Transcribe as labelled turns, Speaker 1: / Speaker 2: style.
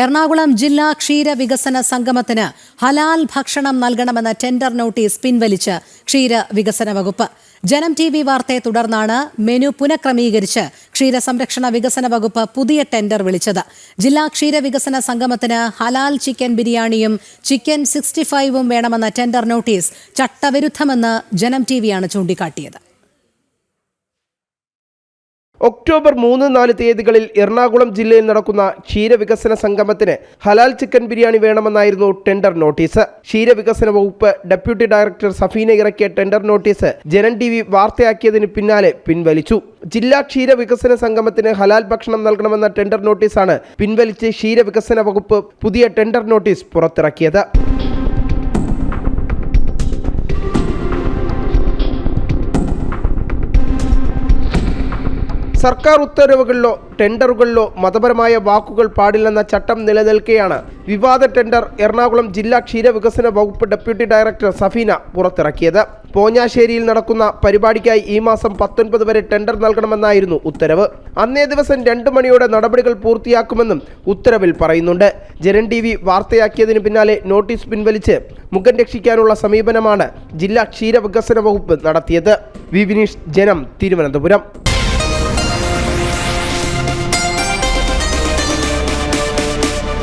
Speaker 1: എറണാകുളം ജില്ലാ ക്ഷീരവികസന സംഗമത്തിന് ഹലാൽ ഭക്ഷണം നൽകണമെന്ന ടെൻഡർ നോട്ടീസ് പിൻവലിച്ച് ക്ഷീരവികസന വകുപ്പ്. ജനം TV വാർത്തയെ തുടർന്നാണ് മെനു പുനഃക്രമീകരിച്ച് ക്ഷീരസംരക്ഷണ വികസന വകുപ്പ് പുതിയ ടെൻഡർ വിളിച്ചത്. ജില്ലാ ക്ഷീരവികസന സംഗമത്തിന് ഹലാൽ ചിക്കൻ ബിരിയാണിയും ചിക്കൻ 65ഉം വേണമെന്ന ടെൻഡർ നോട്ടീസ് ചട്ടവിരുദ്ധമെന്ന് ജനം TVയാണ് ചൂണ്ടിക്കാട്ടിയത്.
Speaker 2: ഒക്ടോബർ 3-4 തീയതികളിൽ എറണാകുളം ജില്ലയിൽ നടക്കുന്ന ക്ഷീരവികസന സംഗമത്തിന് ഹലാൽ ചിക്കൻ ബിരിയാണി വേണമെന്നായിരുന്നു ടെൻഡർ നോട്ടീസ്. ക്ഷീരവികസന വകുപ്പ് ഡെപ്യൂട്ടി ഡയറക്ടർ സഫീന ഇറക്കിയ ടെൻഡർ നോട്ടീസ് ജനം TV വാർത്തയാക്കിയതിന് പിന്നാലെ പിൻവലിച്ചു. ജില്ലാ ക്ഷീരവികസന സംഗമത്തിന് ഹലാൽ ഭക്ഷണം നൽകണമെന്ന ടെൻഡർ നോട്ടീസാണ് പിൻവലിച്ച് ക്ഷീരവികസന വകുപ്പ് പുതിയ ടെൻഡർ നോട്ടീസ് പുറത്തിറക്കിയത്. സർക്കാർ ഉത്തരവുകളിലോ ടെൻഡറുകളിലോ മതപരമായ വാക്കുകൾ പാടില്ലെന്ന ചട്ടം നിലനിൽക്കെയാണ് വിവാദ ടെൻഡർ എറണാകുളം ജില്ലാ ക്ഷീരവികസന വകുപ്പ് ഡെപ്യൂട്ടി ഡയറക്ടർ സഫീന പുറത്തിറക്കിയത്. പോഞ്ഞാശ്ശേരിയിൽ നടക്കുന്ന പരിപാടിക്കായി ഈ മാസം 19 വരെ ടെൻഡർ നൽകണമെന്നായിരുന്നു ഉത്തരവ്. അന്നേ ദിവസം 2 മണിയോടെ നടപടികൾ പൂർത്തിയാക്കുമെന്നും ഉത്തരവിൽ പറയുന്നുണ്ട്. ജനം TV വാർത്തയാക്കിയതിന് പിന്നാലെ നോട്ടീസ് പിൻവലിച്ച് മുഖം രക്ഷിക്കാനുള്ള സമീപനമാണ് ജില്ലാ ക്ഷീരവികസന വകുപ്പ് നടത്തിയത്. വിനീഷ്, ജനം, തിരുവനന്തപുരം.